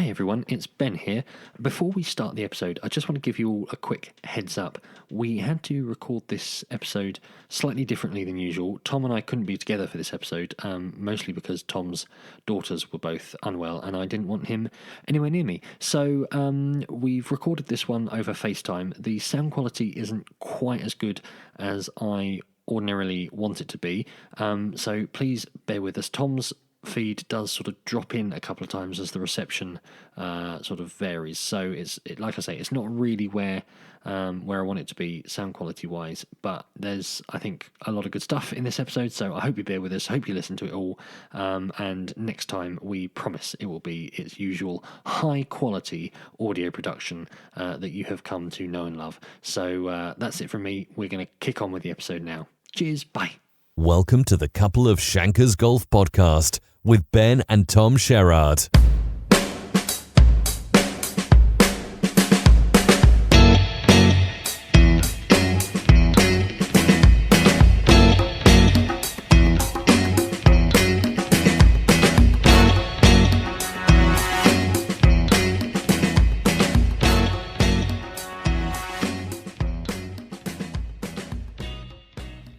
Hey everyone, it's Ben here. Before we start the episode, I just want to give you all a quick heads up. We had to record this episode slightly differently than usual. Tom and I couldn't be together for this episode, mostly because Tom's daughters were both unwell and I didn't want him anywhere near me. So we've recorded this one over FaceTime. The sound quality isn't quite as good as I ordinarily want it to be, so please bear with us. Tom's feed does sort of drop in a couple of times as the reception sort of varies. So like I say, it's not really where I want it to be sound quality wise, but there's, I think, a lot of good stuff in this episode. So I hope you bear with us. Hope you listen to it all. And next time we promise it will be its usual high quality audio production that you have come to know and love. So that's it from me. We're going to kick on with the episode now. Cheers. Bye. Welcome to the Couple of Shankers Golf Podcast with Ben and Tom Sherrard.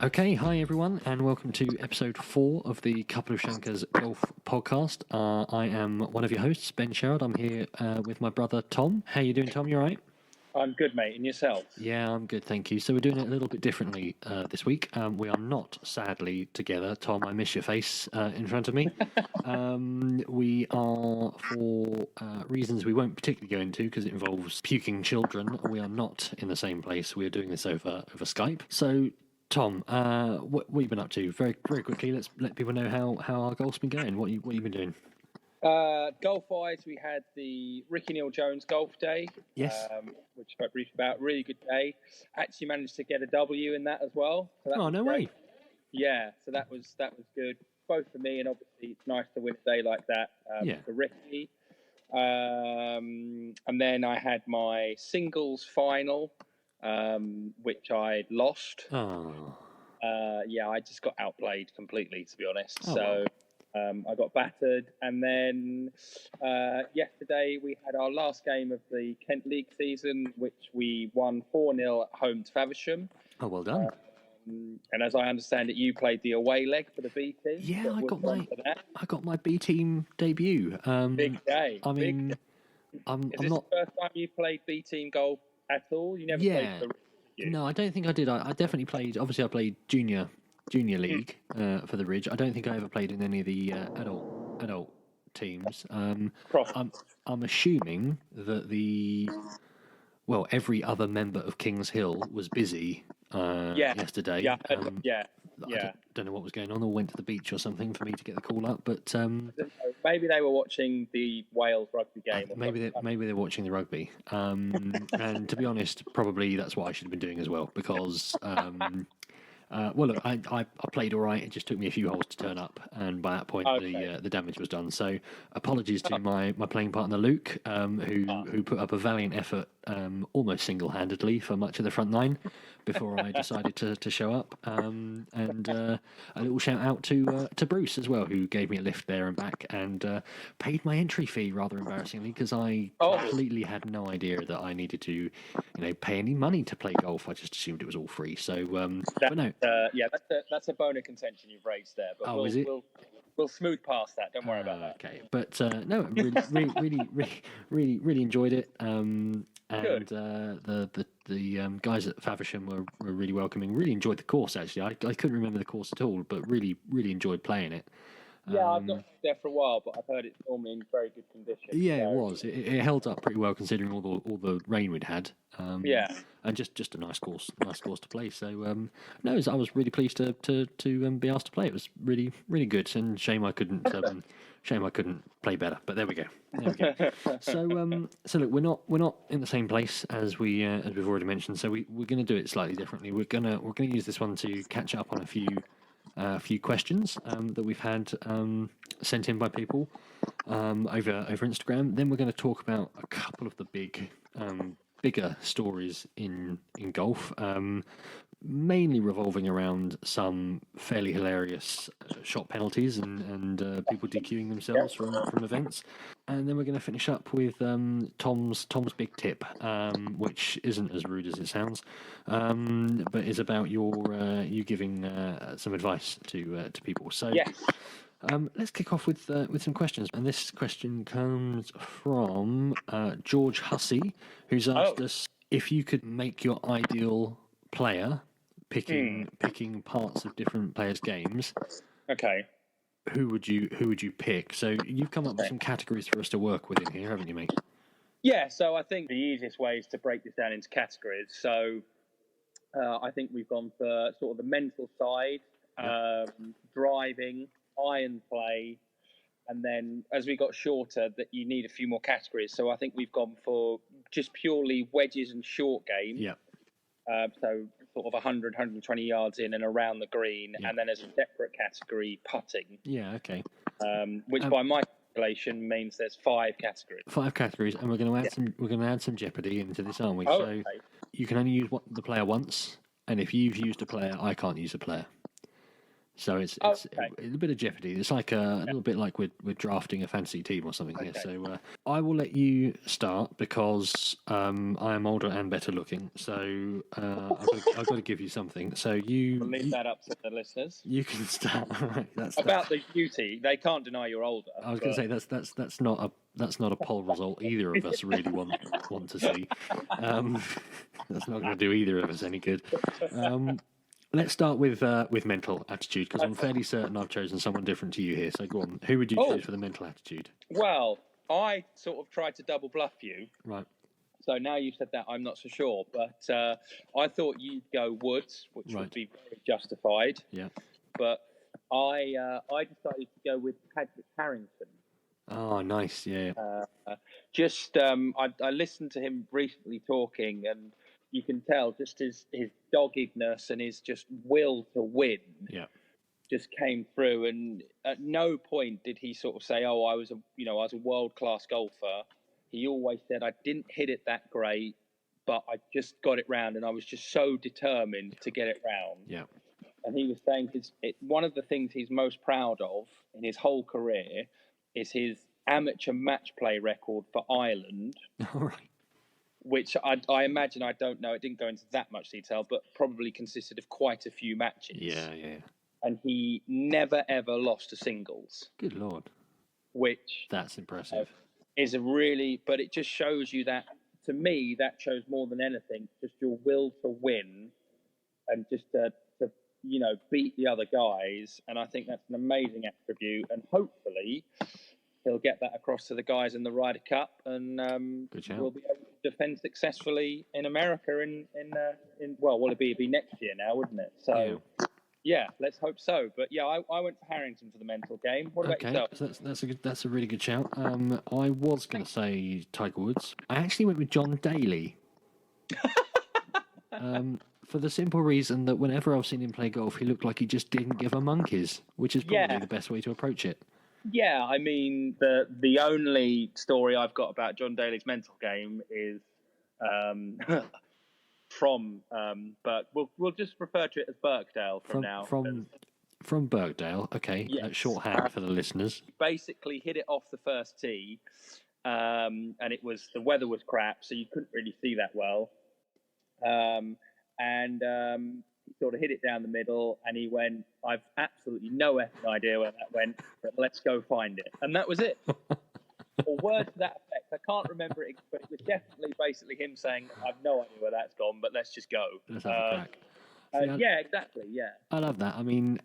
Okay, hi everyone, and welcome to episode 4 of the Couple of Shankers Golf Podcast. I am one of your hosts, Ben Sherrard. I'm here with my brother Tom. How you doing, Tom? You all right? I'm good, mate. And yourself? Yeah, I'm good, thank you. So we're doing it a little bit differently this week. We are not, sadly, together. Tom, I miss your face in front of me. We are, for reasons we won't particularly go into because it involves puking children, we are not in the same place. We're doing this over Skype. So, Tom, what have you been up to? Very quickly, let's let people know how our golf's been going. What you been doing? Golf-wise, we had the Ricky Neal-Jones Golf Day. Yes. Which I briefed about. Really good day. Actually managed to get a W in that as well. So that no way. Yeah, so that was good. Both for me, and obviously it's nice to win a day like that for Ricky. And then I had my singles final, which I lost. Oh. I just got outplayed completely, to be honest. Oh, so I got battered. And then yesterday we had our last game of the Kent League season, which we won 4-0 at home to Faversham. Oh, well done. And as I understand it, you played the away leg for the B team. Yeah, I got my B team debut. Big day. I mean, Is I'm this not. the first time you played B team golf at all? You never played for the No, I don't think I did. I definitely played. Obviously, I played junior league for the Ridge. I don't think I ever played in any of the adult teams. I'm assuming that every other member of Kings Hill was busy yesterday. I don't know what was going on, or went to the beach or something for me to get the call up. But maybe they were watching the Wales rugby game. Maybe they're watching the rugby. And to be honest, probably that's what I should have been doing as well, because look, I played all right. It just took me a few holes to turn up, and by that point, the damage was done. So apologies to my playing partner Luke, who put up a valiant effort, almost single-handedly for much of the front nine before I decided to show up. And a little shout out to Bruce as well, who gave me a lift there and back, and paid my entry fee rather embarrassingly, because I completely had no idea that I needed to, pay any money to play golf. I just assumed it was all free. So, but no. That's a bone of contention you've raised there. But is it? We'll smooth past that. Don't worry about that. Okay, but no, really enjoyed it. And the guys at Faversham were really welcoming. Really enjoyed the course, actually. I couldn't remember the course at all, but really enjoyed playing it. Yeah, I've not been there for a while, but I've heard it's normally in very good condition. Yeah, so. It was. It held up pretty well considering all the rain we'd had. And just a nice course to play. So I was really pleased to be asked to play. It was really good, and shame I couldn't play better. But there we go. So look, we're not in the same place as we've already mentioned. So we're going to do it slightly differently. We're gonna use this one to catch up on a few questions that we've had sent in by people over Instagram. Then we're going to talk about a couple of the bigger stories in golf. mainly revolving around some fairly hilarious shot penalties and people DQing themselves from events. And then we're going to finish up with Tom's big tip, which isn't as rude as it sounds, but is about you giving some advice to people. So Yes. let's kick off with some questions. And this question comes from George Hussey, who's asked us if you could make your ideal player, picking parts of different players' games. Okay. Who would you pick? So you've come up with some categories for us to work with in here, haven't you, mate? Yeah, so I think the easiest way is to break this down into categories. So I think we've gone for sort of the mental side, driving, iron play, and then as we got shorter, that you need a few more categories. So I think we've gone for just purely wedges and short game. Yeah. So sort of 100, 120 yards in and around the green, and then as a separate category, putting. Yeah, okay. Which by my calculation means there's 5 categories. 5 categories, and we're going to add some jeopardy into this, aren't we? Oh, so okay. you can only use the player once, and if you've used a player, I can't use a player. So it's a bit of jeopardy. It's like a little bit like we're drafting a fantasy team or something here. So I will let you start because I am older and better looking. So I've got to give you something. So We'll leave that up to the listeners. You can start. Right, about the beauty, they can't deny you're older. I was going to say that's not a poll result either of us really want to see. That's not going to do either of us any good. Let's start with mental attitude, because I'm fairly certain I've chosen someone different to you here. So go on. Who would you choose for the mental attitude? Well, I sort of tried to double bluff you. Right. So now you've said that, I'm not so sure. But I thought you'd go Woods, which would be very justified. Yeah. But I decided to go with Patrick Harrington. Oh, nice. Yeah. I listened to him recently talking, and you can tell just his doggedness and his just will to win just came through. And at no point did he sort of say, "Oh, I was a world-class golfer." He always said, "I didn't hit it that great, but I just got it round, and I was just so determined to get it round." Yeah. And he was saying one of the things he's most proud of in his whole career is his amateur match play record for Ireland. All right. Which I imagine, I don't know, it didn't go into that much detail, but probably consisted of quite a few matches. Yeah. And he never, ever lost a singles. Good Lord. Which... That's impressive. Is but it just shows you that, to me, that shows more than anything, just your will to win and just to beat the other guys. And I think that's an amazing attribute. And hopefully he'll get that across to the guys in the Ryder Cup, and we'll be able to defend successfully in America will it be next year now, wouldn't it? So yeah, let's hope so. But yeah, I went for Harrington for the mental game. What about yourself? So that's a really good shout. I was going to say Tiger Woods. I actually went with John Daly. For the simple reason that whenever I've seen him play golf, he looked like he just didn't give a monkeys, which is probably the best way to approach it. Yeah, I mean, the only story I've got about John Daly's mental game is but we'll just refer to it as Birkdale from now. From Birkdale, okay. Yes. Shorthand for the listeners. Basically hit it off the first tee, and the weather was crap, so you couldn't really see that well. He sort of hit it down the middle, and he went, "I've absolutely no effing idea where that went, but let's go find it." And that was it. Or words to that effect. I can't remember it, but it was definitely basically him saying, "I've no idea where that's gone, but let's just go." Let's have a crack. Yeah, exactly. Yeah. I love that. I mean,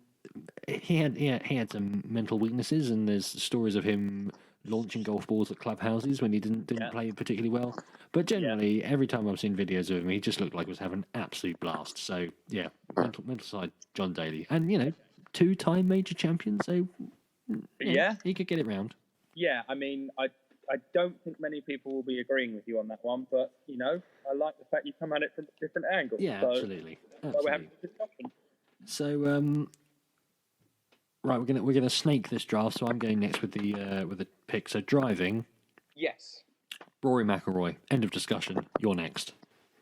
he had some mental weaknesses, and there's stories of him launching golf balls at clubhouses when he didn't play particularly well. But generally, every time I've seen videos of him, he just looked like he was having an absolute blast. So yeah, mental side, John Daly, and 2-time major champion. So he could get it round. Yeah, I mean, I don't think many people will be agreeing with you on that one, but I like the fact you come at it from different angles. Yeah, so absolutely. We're having a discussion. So right, we're gonna snake this draft. So I'm going next with the pick. So driving. Yes. Rory McIlroy. End of discussion. You're next.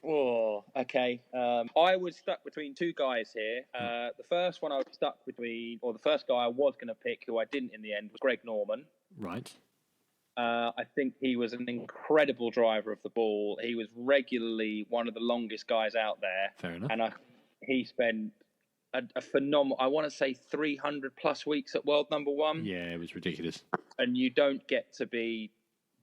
Oh, Okay. I was stuck between two guys here. The first one I was stuck between, or the first guy I was going to pick, who I didn't in the end, was Greg Norman. Right. I think he was an incredible driver of the ball. He was regularly one of the longest guys out there. Fair enough. And he spent a phenomenal, I want to say 300 plus weeks at world number one. Yeah, it was ridiculous. And you don't get to be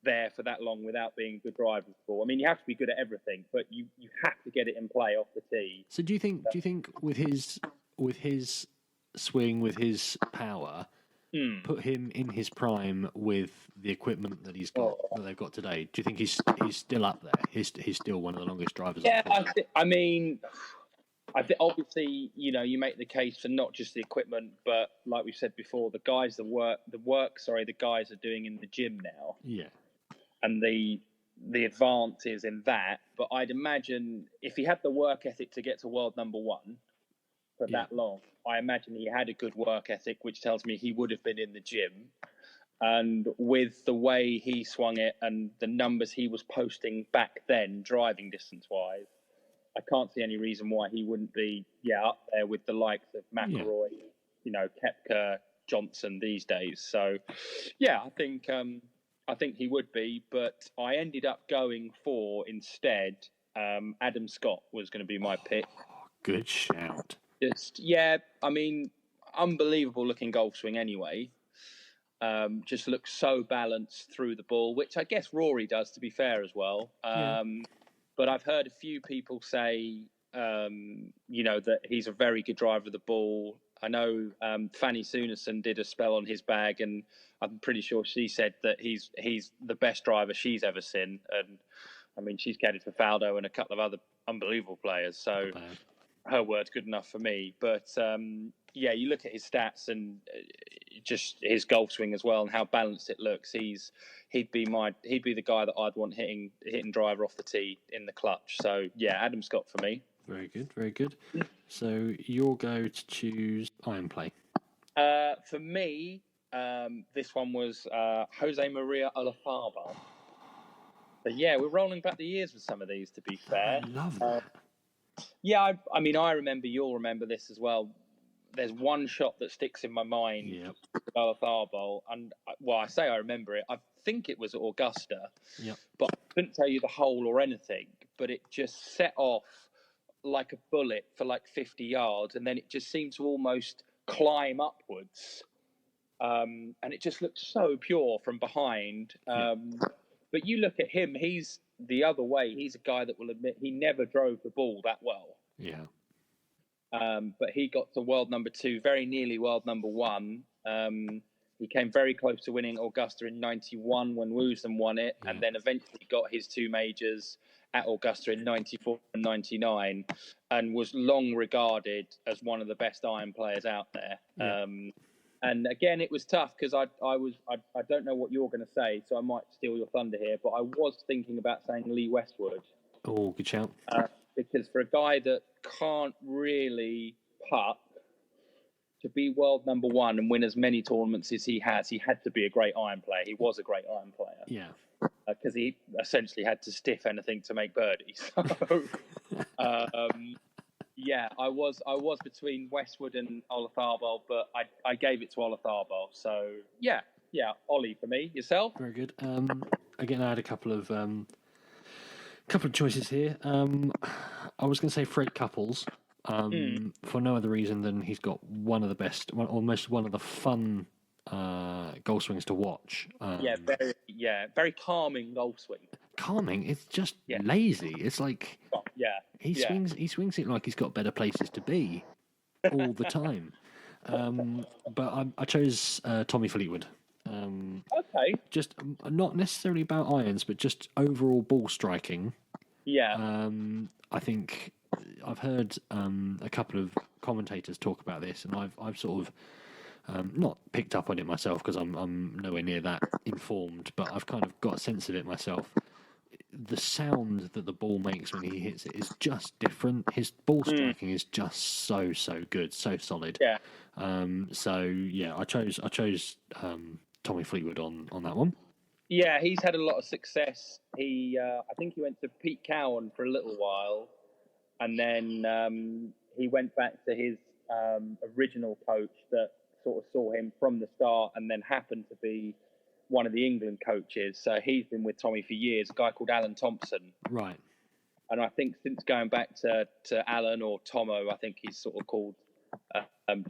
there for that long without being a good driver of the ball. I mean, you have to be good at everything, but you have to get it in play off the tee. So do you think with his swing, with his power, put him in his prime with the equipment that he's got, that they've got today? Do you think he's still up there? He's still one of the longest drivers. Yeah, I mean, I think obviously, you make the case for not just the equipment, but like we said before, the guys the guys are doing in the gym now. Yeah. And the advances in that. But I'd imagine if he had the work ethic to get to world number one for that long, I imagine he had a good work ethic, which tells me he would have been in the gym. And with the way he swung it and the numbers he was posting back then, driving distance-wise, I can't see any reason why he wouldn't be, up there with the likes of McIlroy, Koepka, Johnson these days. So, I think he would be, but I ended up going for, instead, Adam Scott was going to be my pick. Good shout. I mean, unbelievable looking golf swing anyway. Just looks so balanced through the ball, which I guess Rory does, to be fair, as well. But I've heard a few people say, that he's a very good driver of the ball. I know Fanny Sunesson did a spell on his bag, and I'm pretty sure she said that he's the best driver she's ever seen. And I mean, she's caddied for Faldo and a couple of other unbelievable players. So her word's good enough for me. But you look at his stats and just his golf swing as well, and how balanced it looks. He'd be the guy that I'd want hitting driver off the tee in the clutch. So Adam Scott for me. Very good, very good. So you'll go to choose iron play. For me, this one was Jose Maria Olazabal. But we're rolling back the years with some of these, to be fair. I love that. I mean, you'll remember this as well. There's one shot that sticks in my mind. Yep. Olazabal, and I say I remember it. I think it was at Augusta. Yep. But I couldn't tell you the hole or anything. But it just set off like a bullet for like 50 yards, and then it just seemed to almost climb upwards. And it just looked so pure from behind. But you look at him, he's the other way. He's a guy that will admit he never drove the ball that well. Yeah. But he got to world number 2, very nearly world number 1. He came very close to winning Augusta in 91 when Woosnam won it, and then eventually got his 2 majors at Augusta in 94 and 99, and was long regarded as one of the best iron players out there. Yeah. And again, it was tough because I don't know what you're going to say, so I might steal your thunder here, but I was thinking about saying Lee Westwood. Oh, good shout. Because for a guy that can't really putt, to be world number 1 and win as many tournaments as he had to be a great iron player. He was a great iron player. Yeah. Because he essentially had to stiff anything to make birdie. So, I was between Westwood and Olazabal, but I gave it to Olazabal. So, Ollie for me. Yourself? Very good. Again, I had a couple of choices here. I was going to say Fred Couples, for no other reason than he's got one of the best, almost one of the fun golf swings to watch. Very calming golf swing. Calming. It's just lazy. It's like he swings it like he's got better places to be all the time. But I chose Tommy Fleetwood. Okay. Just not necessarily about irons, but just overall ball striking. Yeah. I think I've heard a couple of commentators talk about this, and I've sort of not picked up on it myself because I'm nowhere near that informed, but I've kind of got a sense of it myself. The sound that the ball makes when he hits it is just different. His ball striking is just so good, so solid. Yeah. I chose Tommy Fleetwood on that one. Yeah, he's had a lot of success. I think he went to Pete Cowan for a little while, and then he went back to his original coach that sort of saw him from the start, and then happened to be one of the England coaches. So he's been with Tommy for years, a guy called Alan Thompson. Right. And I think since going back to Alan, or Tomo, I think he's sort of called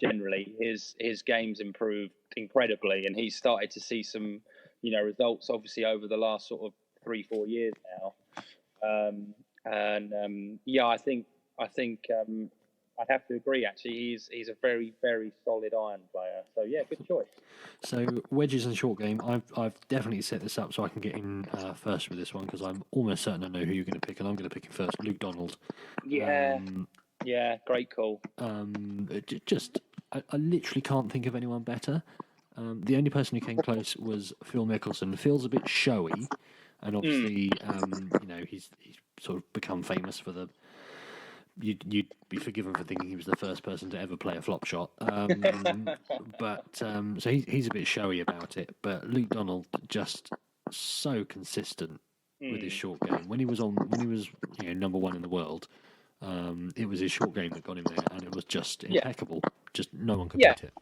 generally, his game's improved incredibly, and he's started to see some, results obviously over the last sort of 3-4 years now. I think I'd have to agree. Actually, he's a very, very solid iron player. So yeah, good choice. So wedges and short game, I've definitely set this up so I can get in first with this one, because I'm almost certain I know who you're going to pick, and I'm going to pick him first. Luke Donald. Yeah, great call. I literally can't think of anyone better. The only person who came close was Phil Mickelson. Phil's a bit showy, and obviously, he's sort of become famous for the. You'd be forgiven for thinking he was the first person to ever play a flop shot, so he's a bit showy about it. But Luke Donald, just so consistent with his short game. When he was number one in the world, it was his short game that got him there, and it was just impeccable. Just no one could beat it.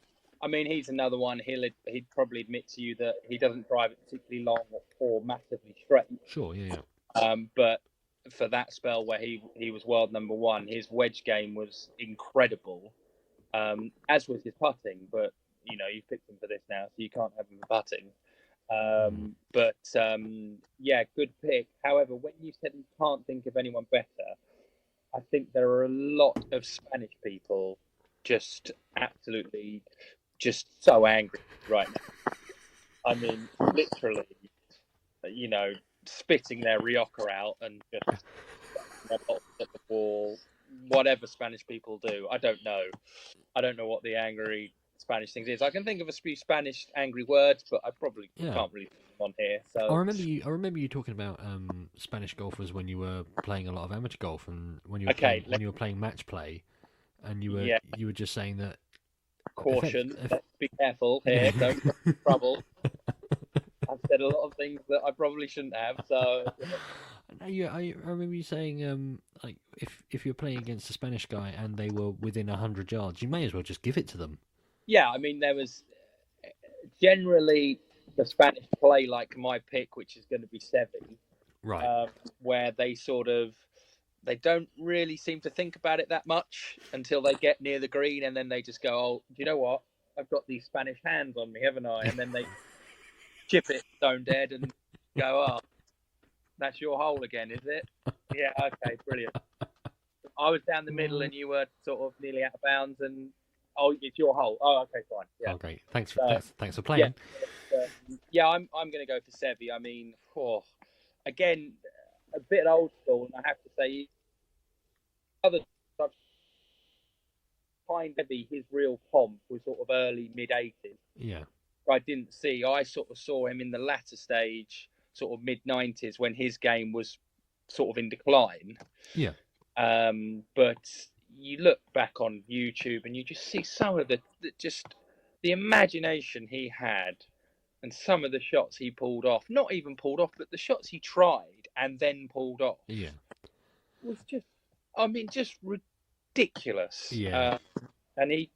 I mean, he's another one. He'd probably admit to you that he doesn't drive it particularly long or massively straight. Sure, yeah. But for that spell where he was world number one, his wedge game was incredible, as was his putting. But you picked him for this now, so you can't have him for putting. Good pick. However, when you said you can't think of anyone better, I think there are a lot of Spanish people just absolutely just so angry right now. I mean, literally, spitting their Rioja out and just at the ball. Whatever Spanish people do, I don't know. I don't know what the angry Spanish things is. I can think of a few Spanish angry words, but I probably can't really put them on here. So I remember you talking about Spanish golfers when you were playing a lot of amateur golf, and when you were playing match play, and you were just saying that caution, let's be careful here, don't get in trouble. I've said a lot of things that I probably shouldn't have. So I remember you saying like if you're playing against a Spanish guy and they were within 100 yards, you may as well just give it to them. Yeah, I mean, there was generally the Spanish play like my pick, which is going to be Seve, right? Where they don't really seem to think about it that much until they get near the green, and then they just go, "Oh, do you know what? I've got these Spanish hands on me, haven't I?" And then they chip it stone dead and go, "Oh, that's your hole again, is it?" Yeah, okay, brilliant. I was down the middle and you were sort of nearly out of bounds, and it's your hole. Oh, okay, fine. Yeah. Oh, great. Thanks for playing. I'm going to go for Seve. I mean, again, a bit old school, and I have to say, other stuff, find Seve, his real pomp was sort of early mid-80s. Yeah. I didn't see. I sort of saw him in the latter stage, sort of mid-90s, when his game was sort of in decline. Yeah. But you look back on YouTube and you just see some of the imagination he had, and some of the shots he pulled off. Not even pulled off, but the shots he tried and then pulled off. Yeah. Was just ridiculous. Yeah. And he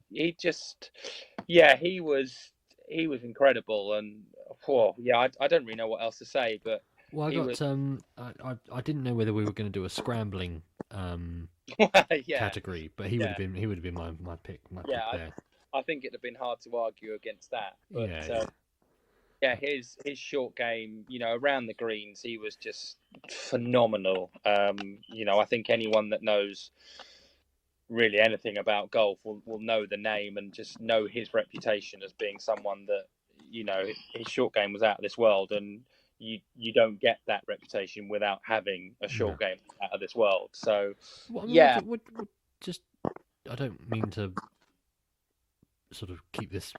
was incredible, and I don't really know what else to say, but well, I didn't know whether we were going to do a scrambling category, but he would have been my pick. Pick there. I think it'd have been hard to argue against that. But his short game, around the greens, he was just phenomenal. I think anyone that knows really anything about golf will know the name and just know his reputation as being someone that, his short game was out of this world, and you don't get that reputation without having a short game out of this world. So, I don't mean to sort of keep this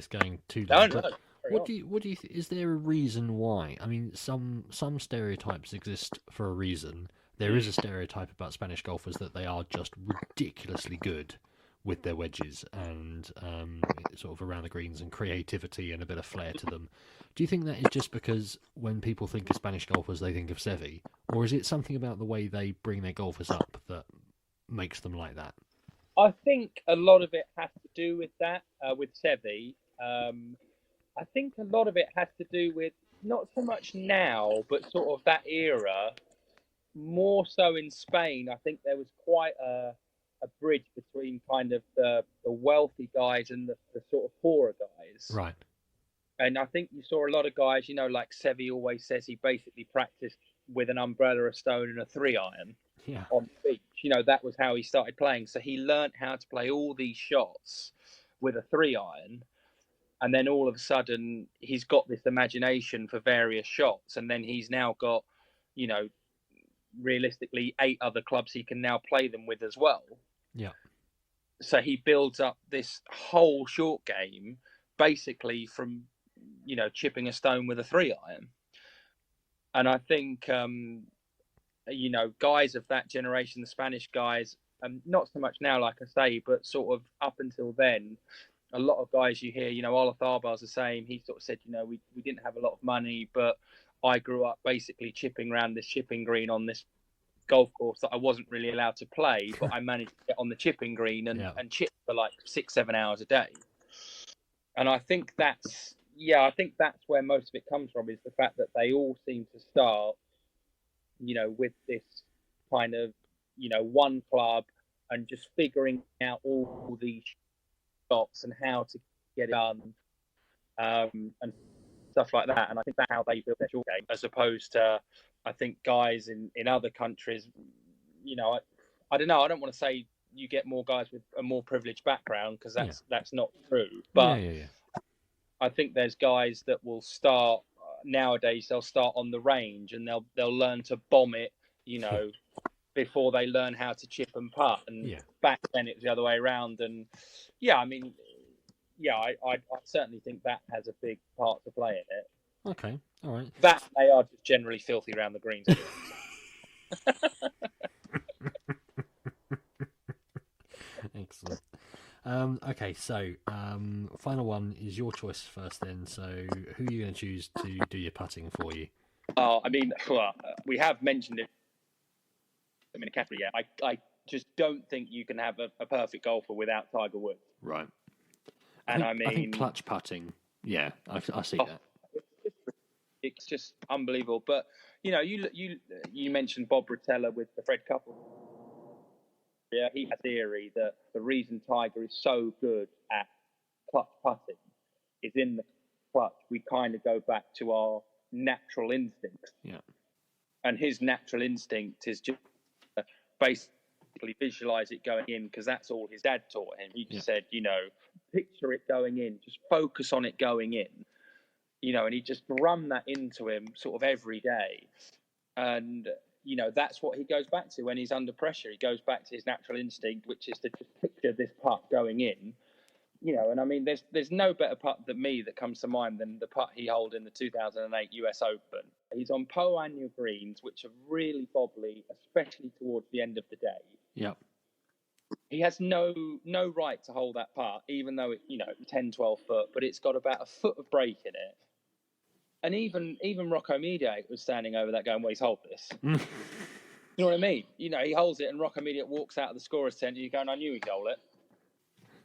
going too long. No. What do you is there a reason why? I mean, some stereotypes exist for a reason. There is a stereotype about Spanish golfers that they are just ridiculously good with their wedges and sort of around the greens, and creativity and a bit of flair to them. Do you think that is just because when people think of Spanish golfers, they think of Seve? Or is it something about the way they bring their golfers up that makes them like that? I think a lot of it has to do with that, with Sevi. I think a lot of it has to do with not so much now, but sort of that era. More so in Spain, I think there was quite a bridge between kind of the wealthy guys and the sort of poorer guys. Right. And I think you saw a lot of guys, like Sevi always says, he basically practiced with an umbrella, a stone, and a 3-iron Yeah. on the beach. That was how he started playing. So he learned how to play all these shots with a 3-iron. And then all of a sudden, he's got this imagination for various shots. And then he's now got, realistically 8 other clubs he can now play them with as well. Yeah. So he builds up this whole short game basically from, chipping a stone with a 3-iron. And I think, guys of that generation, the Spanish guys, not so much now, like I say, but sort of up until then, a lot of guys you hear, Olazarbar's the same. He sort of said, we didn't have a lot of money, but I grew up basically chipping around this chipping green on this golf course that I wasn't really allowed to play, but I managed to get on the chipping green and chip for like 6-7 hours a day. And I think that's where most of it comes from, is the fact that they all seem to start, with this kind of, one club and just figuring out all these shots and how to get it done, and stuff like that. And I think that's how they build their short game, as opposed to, I think, guys in other countries, I don't know. I don't want to say you get more guys with a more privileged background, because that's not true. But I think there's guys that will start nowadays. They'll start on the range and they'll learn to bomb it, before they learn how to chip and putt. And back then it was the other way around. And I certainly think that has a big part to play in it. Okay, all right. That they are just generally filthy around the greens. Excellent. Okay, so final one is your choice first then. So who are you going to choose to do your putting for you? I mean, we have mentioned it in a category yet. I just don't think you can have a perfect golfer without Tiger Woods. Right. And I think clutch putting, I see that. It's just unbelievable. But, you mentioned Bob Rotella with the Fred Couple. Yeah, he has a theory that the reason Tiger is so good at clutch putting is in the clutch. We kind of go back to our natural instinct. Yeah. And his natural instinct is just basically visualize it going in, because that's all his dad taught him. He just said, picture it going in, just focus on it going in, and he just drummed that into him sort of every day. And, that's what he goes back to when he's under pressure. He goes back to his natural instinct, which is to just picture this putt going in. And I mean, there's no better putt than me that comes to mind than the putt he held in the 2008 US Open. He's on Poannual greens, which are really bobbly, especially towards the end of the day. Yep. He has no right to hold that putt, even though it, 10, 12 foot, but it's got about a foot of break in it. And even Rocco Mediate was standing over that going, well, he's hold this. You know what I mean? He holds it and Rocco Mediate walks out of the scorer's tent and you're going, I knew he'd hold it.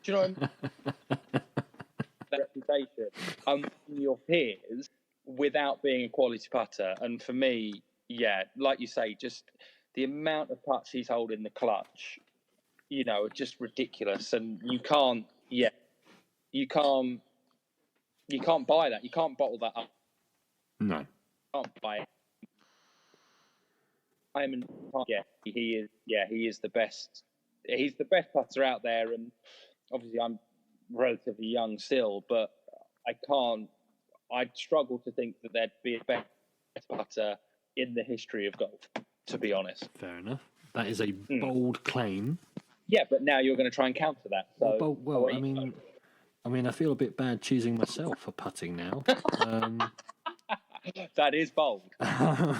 Do you know what I mean? That reputation your peers without being a quality putter. And for me, like you say, just the amount of putts he's holding the clutch, just ridiculous. And you can't buy that. You can't bottle that up. No. You can't buy it. He is the best. He's the best putter out there, and obviously I'm relatively young still, but I'd struggle to think that there'd be a better putter in the history of golf, to be honest. Fair enough. That is a bold claim. Yeah, but now you're going to try and counter that. So, well, I mean, I feel a bit bad choosing myself for putting now. That is bold. I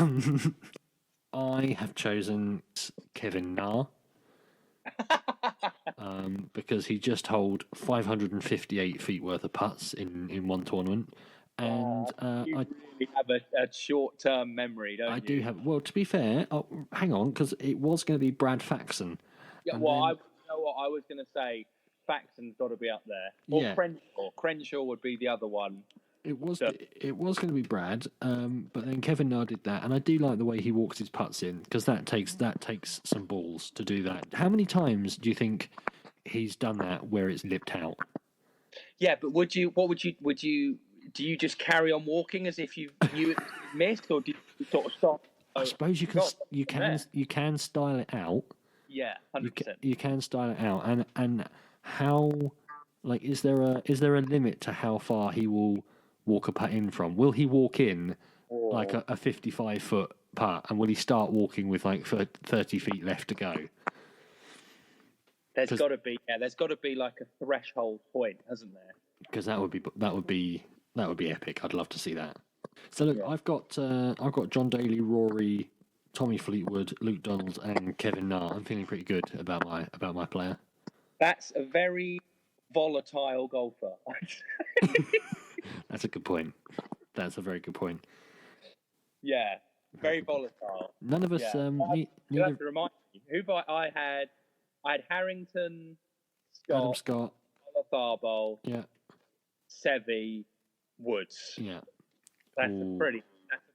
have chosen Kevin Na. Because he just holed 558 feet worth of putts in one tournament. And you really have a short-term memory, don't you? I do have. Well, to be fair, hang on, because it was going to be Brad Faxon. Yeah, And well, then, you know what I was going to say. Faxon's got to be up there, or yeah, Crenshaw. Crenshaw would be the other one. it was So, it was going to be Brad, but then Kevin Na did that, and I do like the way he walks his putts in because that takes some balls to do that. How many times do you think he's done that where it's lipped out? yeah, but would you? What would you? Would you? Do you just carry on walking as if you knew it missed, or do you sort of stop? I Oh, suppose got from there. you can style it out. Yeah, You 100%. you can style it out, and how like is there a limit to how far he will walk a putt in from? Will he walk in like Or a 55-foot putt, and will he start walking with like 30 feet left to go? there's got to be, there's got to be like a threshold point, hasn't there? Because that would be epic. I'd love to see that. So look, I've got John Daly, Rory, Tommy Fleetwood, Luke Donald, and Kevin Na. I'm feeling pretty good about my player. That's a very volatile golfer. That's a good point. That's a very good point. Yeah, very volatile. None of us, Yeah. You neither have to remind me I had Harrington, Adam Scott, Scott, Tharbol, yeah, Seve, Woods. yeah. That's Ooh. a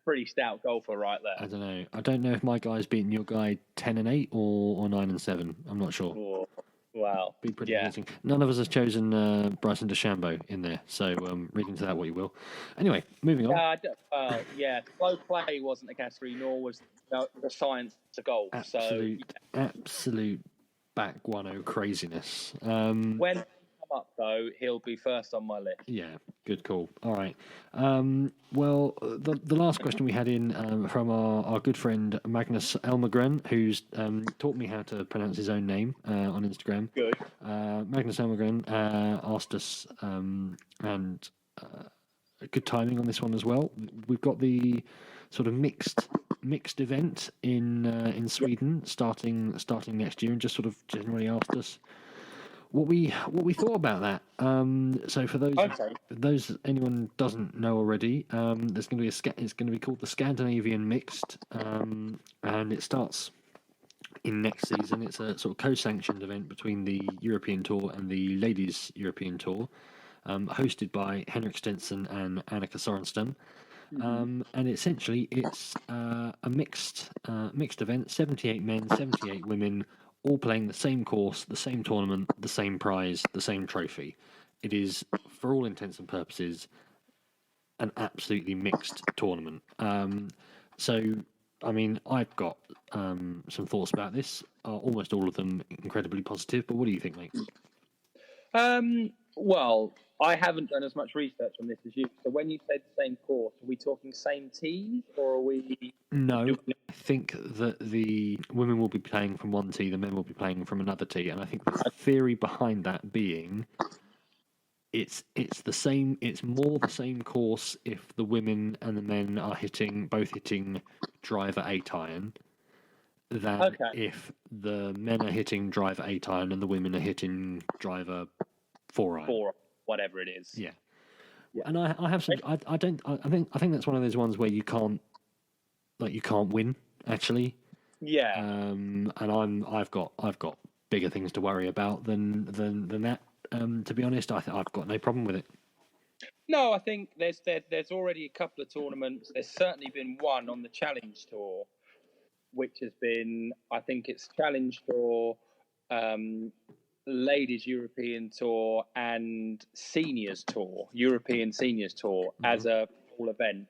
pretty stout golfer right I there. don't know. I don't know if my guy's beaten your guy 10-8 or 9-7. I'm not sure. Oh, wow. Be pretty Yeah. amazing. None of us has chosen Bryson DeChambeau in there, so read into that what you will. Anyway, moving on. Slow play wasn't a category, nor was the science to golf. Absolute back 1-0 craziness. When he come up though, he'll be first on my list. Yeah, good call. All right. Well, the last question we had in from our good friend Magnus Elmegren, who's taught me how to pronounce his own name on Instagram. Good. Magnus Elmegren asked us, and good timing on this one as well. We've got the sort of mixed event in Sweden starting next year, and just sort of generally asked us what we thought about that. So for those anyone doesn't know already, there's going to be it's going to be called the Scandinavian Mixed, and it starts in next season. It's a sort of co-sanctioned event between the European Tour and the Ladies European Tour, hosted by Henrik Stenson and Annika Sorenstam. And essentially, it's a mixed event: 78 men, 78 women, all playing the same course, the same tournament, the same prize, the same trophy. It is, for all intents and purposes, an absolutely mixed tournament. So, I mean, I've got some thoughts about this. Almost all of them incredibly positive. But what do you think, mate? Well, I haven't done as much research on this as you. So when you say the same course, are we talking same tees, or are we? No, I think that the women will be playing from one tee, the men will be playing from another tee, and I think the theory behind that being it's the same. It's more the same course if the women and the men are both hitting driver 8-iron than if the men are hitting driver 8-iron and the women are hitting driver 4-iron. 4, whatever it is. Yeah. And I have some. I think that's one of those ones where you can't win actually. Yeah. And I've got bigger things to worry about than that. To be honest, I've got no problem with it. No, I think there's already a couple of tournaments. There's certainly been one on the Challenge Tour, which has been, I think it's Challenge Tour, Ladies European Tour, and Seniors Tour, European Seniors Tour, as a full event.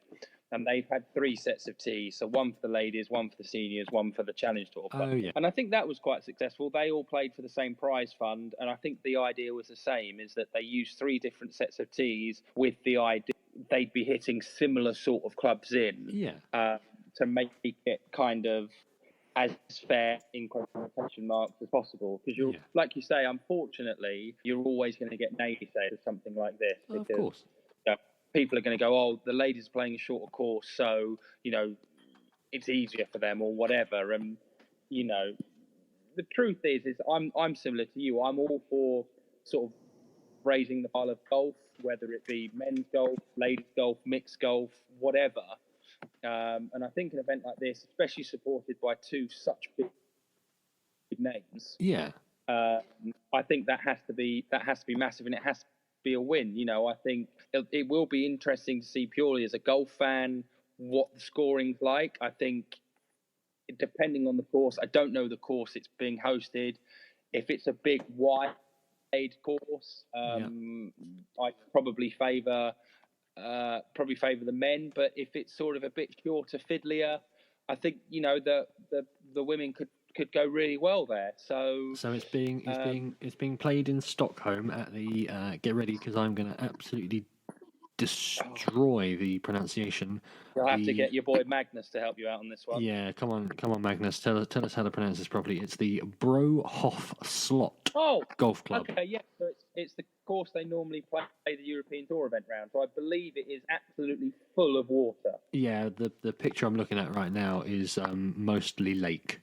And they've had 3 sets of tees, so one for the ladies, one for the seniors, one for the Challenge Tour. And I think that was quite successful. They all played for the same prize fund, and I think the idea was the same, is that they used 3 different sets of tees with the idea they'd be hitting similar sort of clubs in to make it kind of as fair in quotation marks as possible. Because you're, like you say, unfortunately, you're always going to get naysayed of something like this. Of course. People are going to go, oh, the ladies are playing a shorter course, so, it's easier for them or whatever. And, the truth is I'm similar to you. I'm all for sort of raising the bar of golf, whether it be men's golf, ladies golf, mixed golf, whatever. And I think an event like this, especially supported by 2 such big names. Yeah. I think that has to be massive, and it has to be a win. I think it will be interesting to see, purely as a golf fan, what the scoring's like. I think, depending on the course, I don't know the course it's being hosted. If it's a big wide course, I probably favour the men. But if it's sort of a bit shorter, fiddlier, I think the women could go really well there. So it's being played in Stockholm at the get ready, because I'm going to absolutely destroy the pronunciation. You'll have to get your boy Magnus to help you out on this one. Yeah, come on, Magnus. Tell us how to pronounce this properly. It's the Brohof Slot Golf Club. Okay, yeah. So it's the course they normally play the European Tour event round. So I believe it is absolutely full of water. Yeah, the picture I'm looking at right now is mostly lake.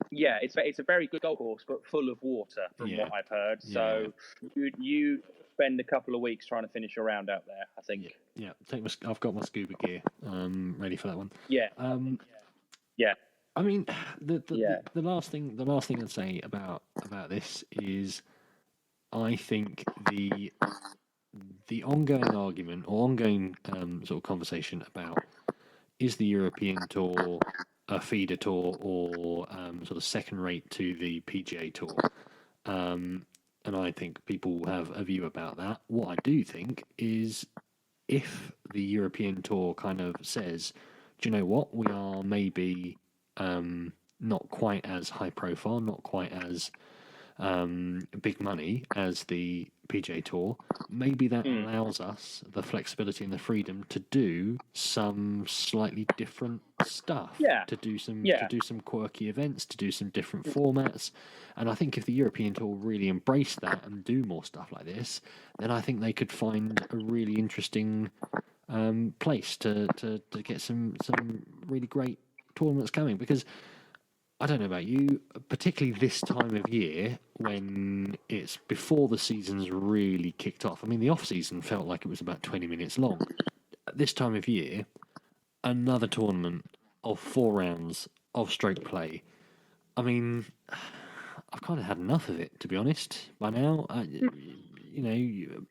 Yeah, it's a very good golf course, but full of water, from what I've heard. So you spend a couple of weeks trying to finish a round out there, I think. Yeah. I've got my scuba gear ready for that one. Yeah. Yeah. I mean, the last thing I'd say about this is, I think the ongoing argument or ongoing sort of conversation about, is the European Tour a feeder tour or sort of second rate to the PGA Tour? And I think people have a view about that. What I do think is, if the European Tour kind of says, do you know what, we are maybe not quite as high profile, not quite as big money as the PGA Tour, maybe that allows us the flexibility and the freedom to do some slightly different stuff. To do some quirky events, to do some different formats. And I think if the European Tour really embrace that and do more stuff like this, then I think they could find a really interesting place to get some really great tournaments coming. Because I don't know about you, particularly this time of year, when it's before the season's really kicked off. I mean, the off-season felt like it was about 20 minutes long. At this time of year, another tournament of 4 rounds of stroke play. I mean, I've kind of had enough of it, to be honest, by now.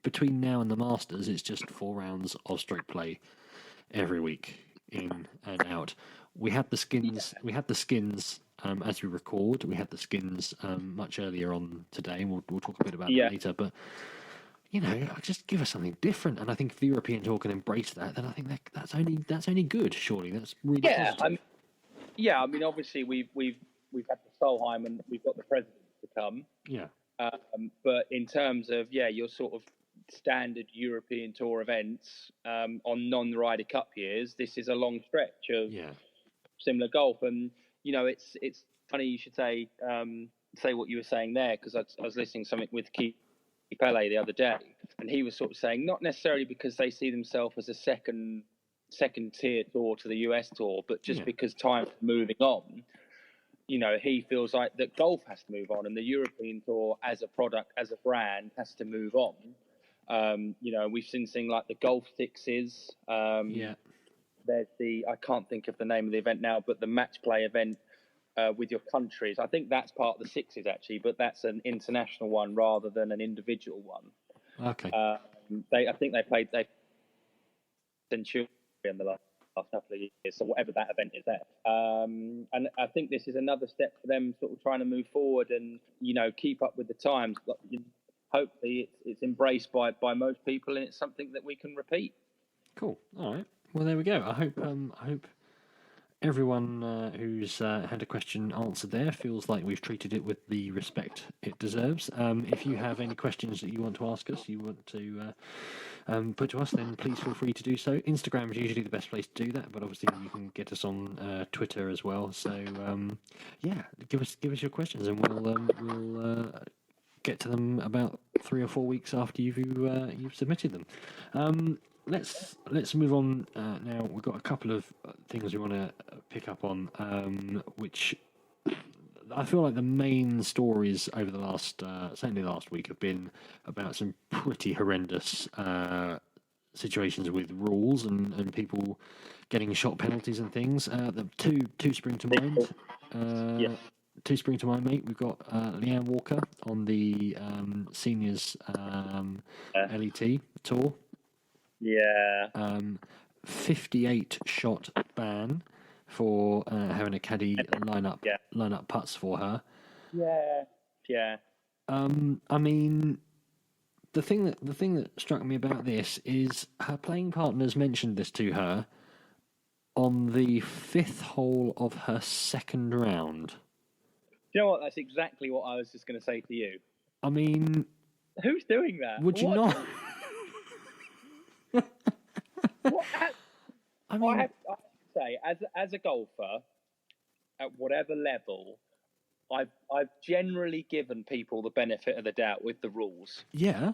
Between now and the Masters, it's just 4 rounds of stroke play every week, in and out. We had the skins. As we record, we had the skins much earlier on today, and we'll talk a bit about that later. But just give us something different. And I think if the European Tour can embrace that, then I think that's only good. Surely that's really positive. I mean, obviously we've had the Solheim and we've got the Presidents to come. Yeah. But in terms of your sort of standard European Tour events on non-Ryder Cup years, this is a long stretch of similar golf. And it's funny you should say what you were saying there, because I was listening to something with Keith Pele the other day, and he was sort of saying, not necessarily because they see themselves as a second tier tour to the US Tour, but just because time's moving on. He feels like that golf has to move on, and the European Tour as a product, as a brand, has to move on. We've seen things like the Golf Sixes. There's I can't think of the name of the event now, but the match play event with your countries. I think that's part of the Sixes, actually, but that's an international one rather than an individual one. Okay. I think they played Centurion in the last couple of years, so whatever that event is there. And I think this is another step for them, sort of trying to move forward and keep up with the times. But hopefully, it's embraced by most people, and it's something that we can repeat. Cool. All right. Well, there we go. I hope everyone who's had a question answered there feels like we've treated it with the respect it deserves. If you have any questions that you want to ask us, you want to put to us, then please feel free to do so. Instagram is usually the best place to do that, but obviously you can get us on Twitter as well. So give us your questions, and we'll get to them about 3 or 4 weeks after you've submitted them. Let's move on now. We've got a couple of things we want to pick up on, which I feel like the main stories over the certainly last week, have been about some pretty horrendous situations with rules and people getting shot penalties and things. The two spring to mind. Two spring to mind, mate. We've got Leanne Walker on the seniors LET tour. Yeah. 58 shot ban for having a caddy line up putts for her. Yeah. I mean, the thing that struck me about this is her playing partners mentioned this to her on the 5th hole of her second round. Do you know what? That's exactly what I was just going to say to you. I mean, who's doing that? Would you not? I mean, I have to say, as a golfer, at whatever level, I've generally given people the benefit of the doubt with the rules. Yeah.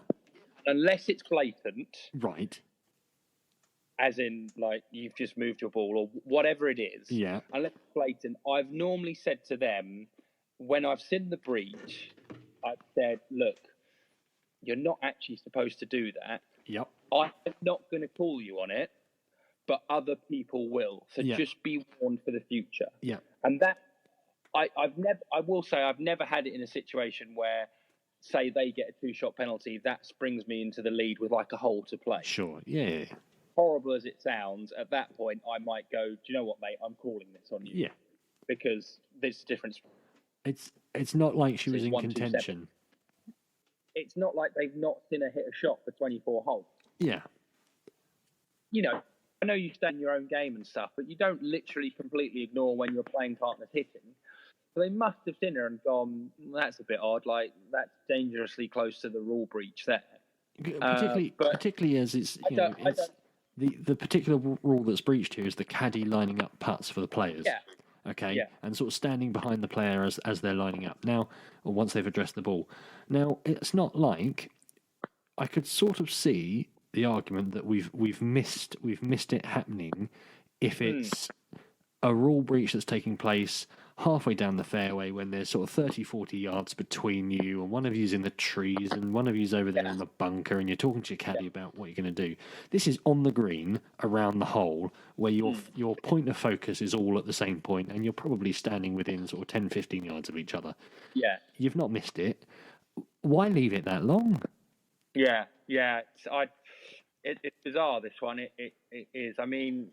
Unless it's blatant. Right. As in, like, you've just moved your ball or whatever it is. Yeah. Unless it's blatant, I've normally said to them, when I've seen the breach, I've said, look, you're not actually supposed to do that. Yep. I'm not going to call you on it, but other people will. So just be warned for the future. Yeah. And that, I will say I've never had it in a situation where, say they get a 2-shot penalty, that springs me into the lead with like a hole to play. Sure. Yeah. Horrible as it sounds, at that point I might go, do you know what, mate? I'm calling this on you. Yeah. Because there's a difference. It's not like she was in contention. It's not like they've not seen her hit a shot for 24 holes. Yeah. You know, I know you stay in your own game and stuff, but you don't literally completely ignore when your playing partner's hitting. So they must have seen her and gone, that's a bit odd, like that's dangerously close to the rule breach there. Particularly as it's, the particular rule that's breached here is the caddy lining up putts for the players. Yeah. Okay, and sort of standing behind the player as they're lining up now, or once they've addressed the ball. Now, it's not like I could sort of see the argument that we've missed it happening if it's a rule breach that's taking place halfway down the fairway when there's sort of 30, 40 yards between you, and one of you's in the trees and one of you's over there in the bunker, and you're talking to your caddy about what you're going to do. This is on the green around the hole where your point of focus is all at the same point, and you're probably standing within sort of 10, 15 yards of each other. Yeah. You've not missed it. Why leave it that long? Yeah. It's bizarre, this one. It is. I mean,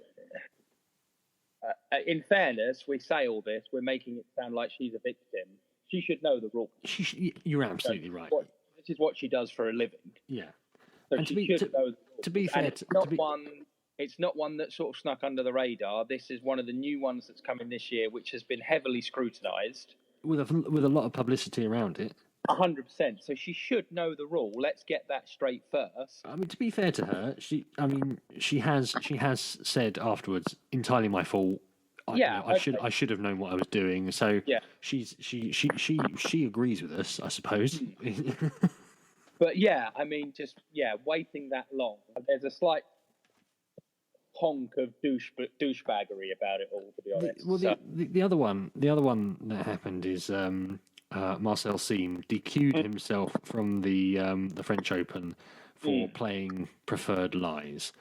in fairness, we say all this, we're making it sound like she's a victim. She should know the rules. You're absolutely right. This is what she does for a living. Yeah. So and she should know the rules. To be fair, it's not one that sort of snuck under the radar. This is one of the new ones that's coming this year, which has been heavily scrutinised. With a lot of publicity around it. 100%. So she should know the rule. Let's get that straight first. I mean, to be fair to her, she has said afterwards, entirely my fault. I should have known what I was doing. So she agrees with us, I suppose. But yeah, I mean, waiting that long. There's a slight honk of douchebaggery about it all, to be honest. The other one that happened is Marcel Siem DQ'd himself from the French Open for playing preferred lies.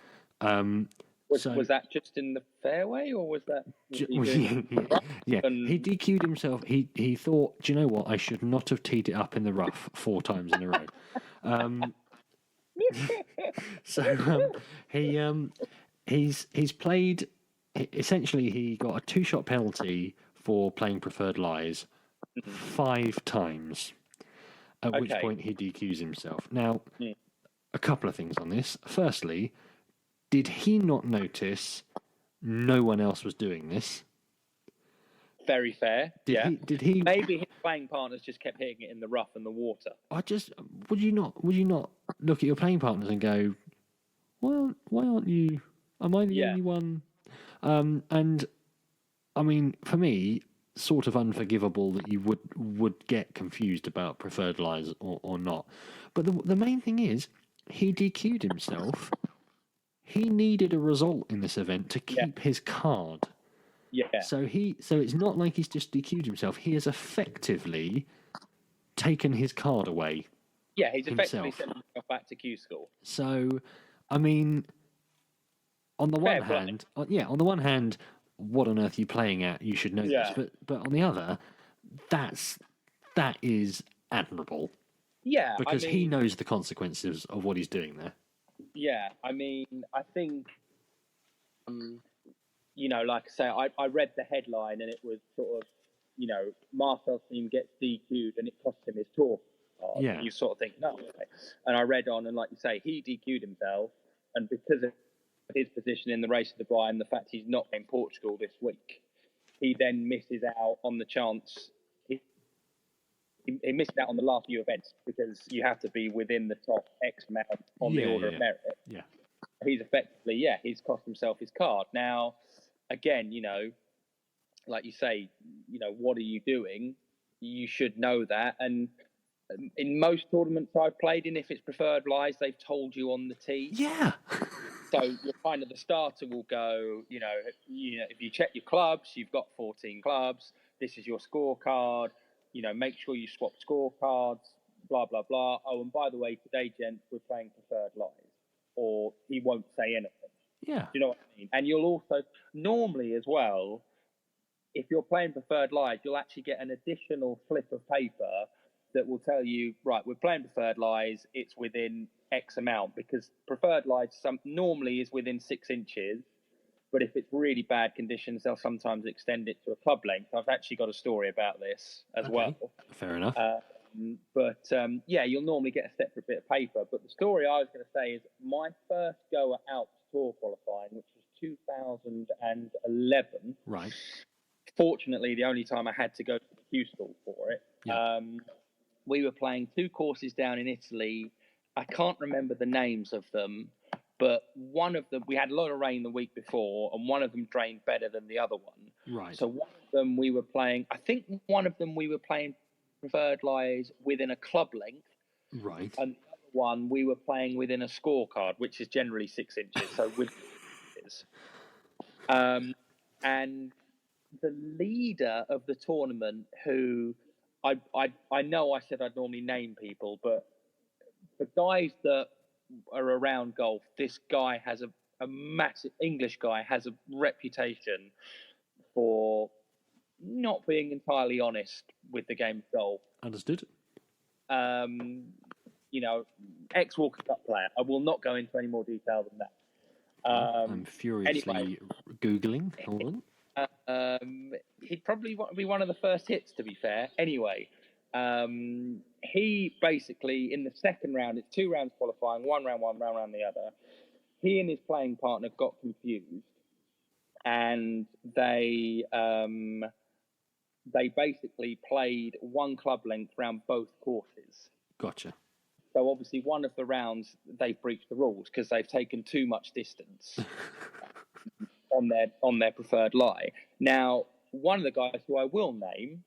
Was that just in the fairway, or was that? Yeah. He DQ'd himself. He thought, do you know what? I should not have teed it up in the rough 4 times in a row. He's played. Essentially, he got a 2-shot penalty for playing preferred lies 5 times. At which point he DQs himself. Now, a couple of things on this. Firstly, did he not notice no one else was doing this? Very fair. Did he? Maybe his playing partners just kept hitting it in the rough and the water. Would you not look at your playing partners and go, well, why aren't you? Am I the only one? And I mean, for me, sort of unforgivable that you would get confused about preferred lies or not. But the main thing is, he DQ'd himself. He needed a result in this event to keep his card. Yeah. So it's not like he's just DQ'd himself. He has effectively taken his card away. Yeah, he's effectively sent himself back to Q school. So, I mean, on the one hand, what on earth are you playing at? You should know Yeah. this. But on the other, that is admirable Yeah, I because he mean, knows the consequences of what he's doing there. yeah, I mean, I think, like I say, I read the headline and it was sort of, Marcel's team gets DQ'd and it costs him his tour card. Yeah. And you sort of think, no. Okay. And I read on, and like you say, he DQ'd himself, and because of his position in the race to Dubai and the fact he's not in Portugal this week, he then misses out on the chance. He missed out on the last few events because you have to be within the top X amount on the order of merit. Yeah. He's effectively, he's cost himself his card. Now, again, like you say, what are you doing? You should know that. And in most tournaments I've played in, if it's preferred lies, they've told you on the tee. Yeah. So you're kind of, the starter will go, if you check your clubs, you've got 14 clubs. This is your scorecard. Make sure you swap scorecards, blah, blah, blah. Oh, and by the way, today, gents, we're playing preferred lies. Or he won't say anything. Yeah. Do you know what I mean? And you'll also, normally as well, if you're playing preferred lies, you'll actually get an additional slip of paper that will tell you, right, we're playing preferred lies, it's within X amount, because preferred lies normally is within 6 inches. But if it's really bad conditions, they'll sometimes extend it to a club length. I've actually got a story about this as well. Fair enough. You'll normally get a separate bit of paper. But the story I was going to say is my first go at Alps Tour qualifying, which was 2011. Right. Fortunately, the only time I had to go to the Q school for it. Yeah. We were playing 2 courses down in Italy. I can't remember the names of them. But one of them, we had a lot of rain the week before, and one of them drained better than the other one. Right. So one of them we were playing, I think one of them we were playing preferred lies within a club length. Right. And the other one we were playing within a scorecard, which is generally 6 inches. So with and the leader of the tournament, who I know I said I'd normally name people, but the guys that are around golf, this guy has a massive, English guy has a reputation for not being entirely honest with the game of golf. Understood. Ex-Walker Cup player. I will not go into any more detail than that. I'm furiously Googling. Hold on. He'd probably be one of the first hits, to be fair. Anyway, he basically, in the second round, it's 2 rounds qualifying, one round the other. He and his playing partner got confused, and they basically played 1 club length round both courses. Gotcha. So obviously, one of the rounds they've breached the rules because they've taken too much distance on their preferred lie. Now, one of the guys who I will name,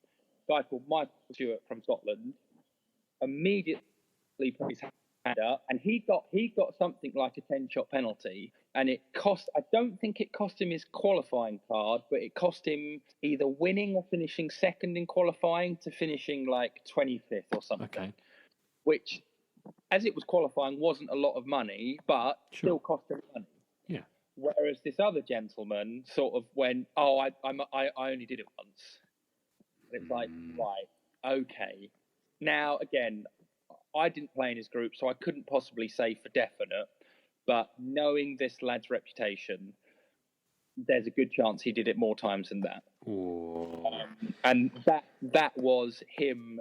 a guy called Michael Stewart from Scotland, immediately put his hand up, and he got something like a 10-shot penalty, and it cost, I don't think it cost him his qualifying card, but it cost him either winning or finishing second in qualifying to finishing like 25th or something. Okay. Which, as it was qualifying, wasn't a lot of money, but still cost him money. Yeah. Whereas this other gentleman sort of went, "Oh, I only did it once." And it's like, right, okay. Now, again, I didn't play in his group, so I couldn't possibly say for definite. But knowing this lad's reputation, there's a good chance he did it more times than that. And that was him.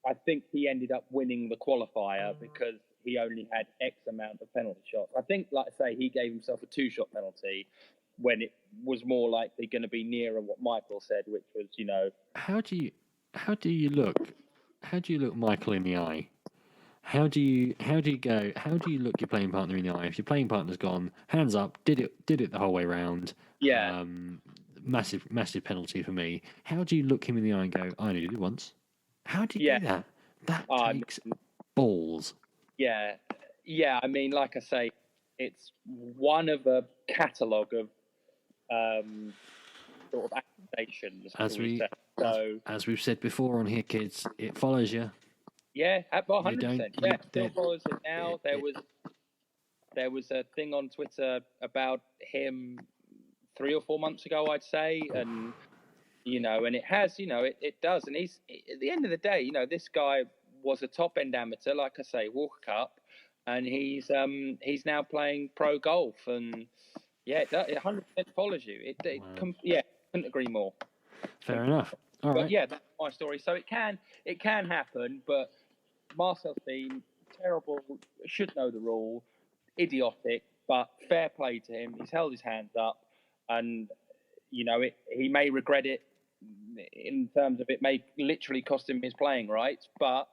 I think he ended up winning the qualifier because he only had X amount of penalty shots. I think, like I say, he gave himself a 2-shot penalty when it was more likely going to be nearer what Michael said, which was, How do you look Michael in the eye? How do you look your playing partner in the eye? If your playing partner's gone, hands up, did it the whole way round. Yeah. Massive penalty for me. How do you look him in the eye and go, I only did it once? How do you do that? That takes balls. Yeah. I mean, like I say, it's one of a catalogue of sort of accusations. As we've said before on here, kids, it follows you. Yeah, 100%. Yeah, still follows it now. There was a thing on Twitter about him 3 or 4 months ago, I'd say, and and it has, it does, and he's at the end of the day, this guy was a top end amateur, like I say, Walker Cup, and he's now playing pro golf, and it 100% follows you. Couldn't agree more. Fair enough. All right. But yeah, that's my story. So it can happen, but Marcel's been terrible. Should know the rule. Idiotic, but fair play to him. He's held his hands up, and he may regret it in terms of it may literally cost him his playing rights, but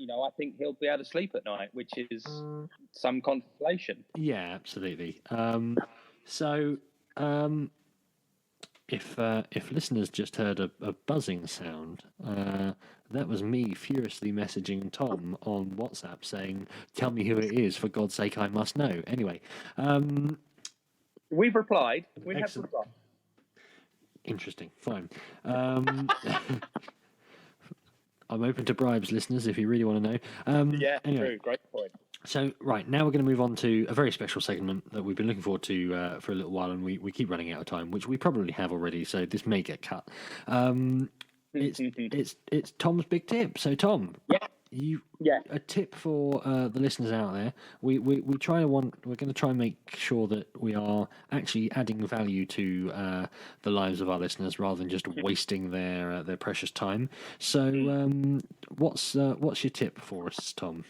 I think he'll be able to sleep at night, which is some consolation. Yeah, absolutely. If listeners just heard a buzzing sound, that was me furiously messaging Tom on WhatsApp saying, "Tell me who it is, for God's sake, I must know." Anyway, we've replied. We excellent. have replied. Interesting. Fine. I'm open to bribes, listeners, if you really want to know. Anyway. True. Great point. So, right, now we're going to move on to a very special segment that we've been looking forward to for a little while, and we keep running out of time, which we probably have already, so this may get cut. It's Tom's big tip. So, Tom, a tip for the listeners out there. We're going to try and make sure that we are actually adding value to the lives of our listeners rather than just wasting their precious time. So, what's your tip for us, Tom?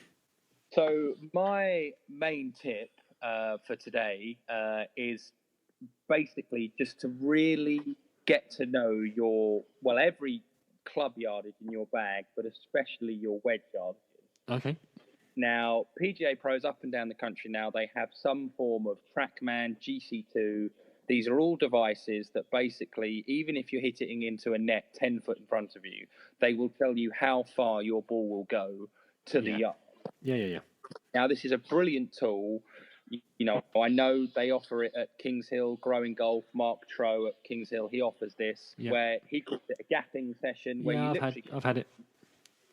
So my main tip for today is basically just to really get to know every club yardage in your bag, but especially your wedge yardages. Okay. Now, PGA pros up and down the country now, they have some form of TrackMan, GC2. These are all devices that basically, even if you're hitting into a net 10 foot in front of you, they will tell you how far your ball will go to the yard. Yeah. Now, this is a brilliant tool. I know they offer it at Kings Hill, Growing Golf. Mark Trow at Kings Hill, he offers this, where he calls it a gapping session. Where I've had it.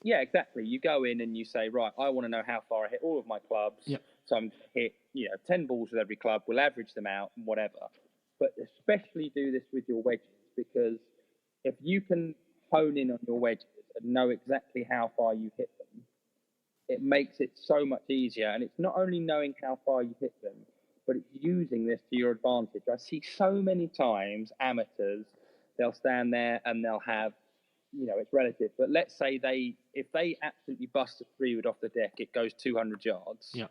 Yeah, exactly. You go in and you say, right, I want to know how far I hit all of my clubs. Yep. So I'm going to hit 10 balls with every club. We'll average them out and whatever. But especially do this with your wedges, because if you can hone in on your wedges and know exactly how far you hit them, it makes it so much easier. And it's not only knowing how far you hit them, but it's using this to your advantage. I see so many times amateurs, they'll stand there and they'll have, it's relative, but let's say if they absolutely bust a 3-wood off the deck, it goes 200 yards. Yeah.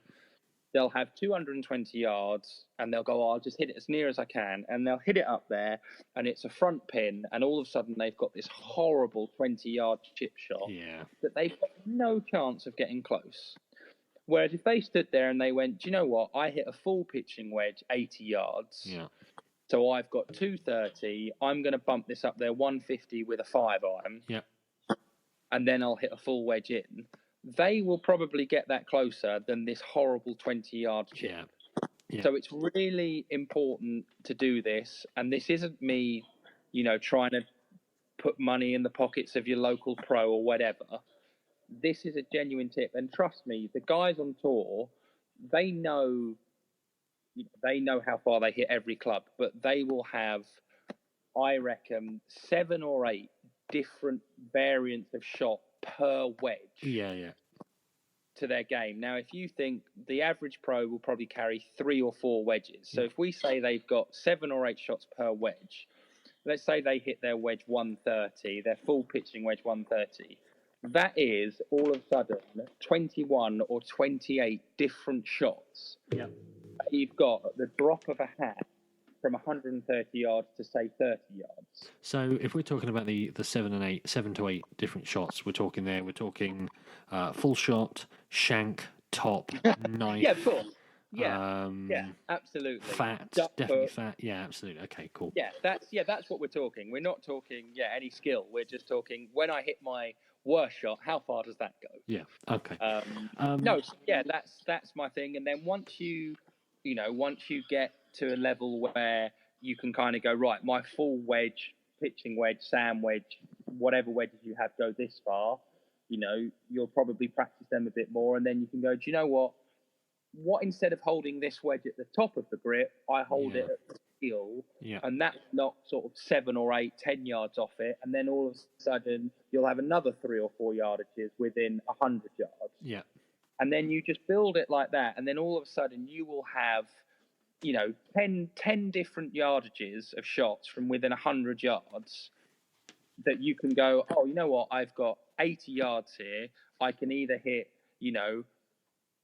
They'll have 220 yards and they'll go, I'll just hit it as near as I can. And they'll hit it up there and it's a front pin. And all of a sudden they've got this horrible 20-yard chip shot that they've got no chance of getting close. Whereas if they stood there and they went, do you know what? I hit a full pitching wedge, 80 yards. Yeah. So I've got 230. I'm going to bump this up there 150 with a 5-iron. Yeah. And then I'll hit a full wedge in. They will probably get that closer than this horrible 20-yard chip. Yeah. So it's really important to do this. And this isn't me, trying to put money in the pockets of your local pro or whatever. This is a genuine tip. And trust me, the guys on tour, they know how far they hit every club, but they will have, I reckon, 7 or 8 different variants of shot per wedge. Yeah. To their game. Now, if you think the average pro will probably carry 3 or 4 wedges. So if we say they've got 7 or 8 shots per wedge, let's say they hit their wedge 130, their full pitching wedge 130. That is all of a sudden 21 or 28 different shots. Yeah. You've got at the drop of a hat from 130 yards to say 30 yards. So if we're talking about the 7 to 8 different shots, we're talking full shot, shank, top, knife. Yeah, of course. Yeah, absolutely. Fat, definitely fat. Yeah, absolutely. Okay, cool. Yeah, that's what we're talking. We're not talking any skill. We're just talking when I hit my worst shot, how far does that go? Yeah. Okay. That's my thing. And then once you get to a level where you can kind of go, right, my full wedge, pitching wedge, sand wedge, whatever wedges you have go this far, you'll probably practice them a bit more. And then you can go, do you know what instead of holding this wedge at the top of the grip, I hold it at heel, Yeah. and that knocks sort of 7 or 8, 10 yards off it, and then all of a sudden you'll have another 3 or 4 yardages within 100 yards. Yeah. And then you just build it like that, and then all of a sudden you will have, 10 different yardages of shots from within 100 yards that you can go, oh, you know what, I've got 80 yards here. I can either hit,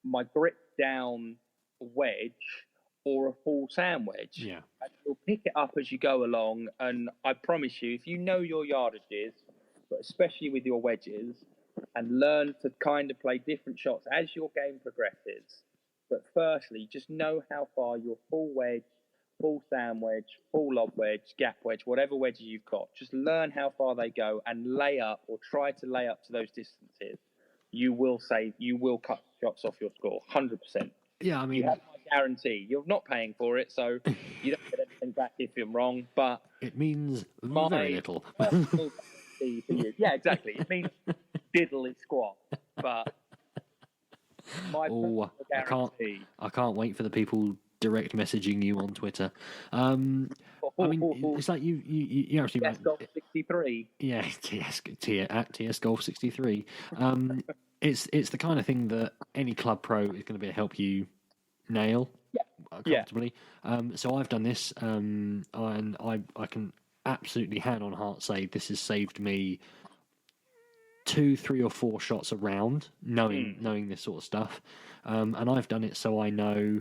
my grip down wedge or a full sand wedge. Yeah. And you'll pick it up as you go along, and I promise you, if you know your yardages, but especially with your wedges, and learn to kind of play different shots as your game progresses. But firstly, just know how far your full wedge, full sand wedge, full lob wedge, gap wedge, whatever wedges you've got, just learn how far they go and lay up or try to lay up to those distances. You will cut shots off your score, 100%. Yeah, I mean, you have my guarantee. You're not paying for it, so you don't get anything back if you're wrong. But it means very little. personal guarantee for you. Yeah, exactly. It means diddly squat, but my personal guarantee. I can't wait for the people direct messaging you on Twitter. I mean, it's like you actually TS Golf 63. Yeah, TS Golf 63. It's the kind of thing that any club pro is going to be able to help you nail comfortably. So I've done this, and I can absolutely hand on heart say this has saved me 2, 3, or 4 shots around, knowing this sort of stuff, and I've done it so I know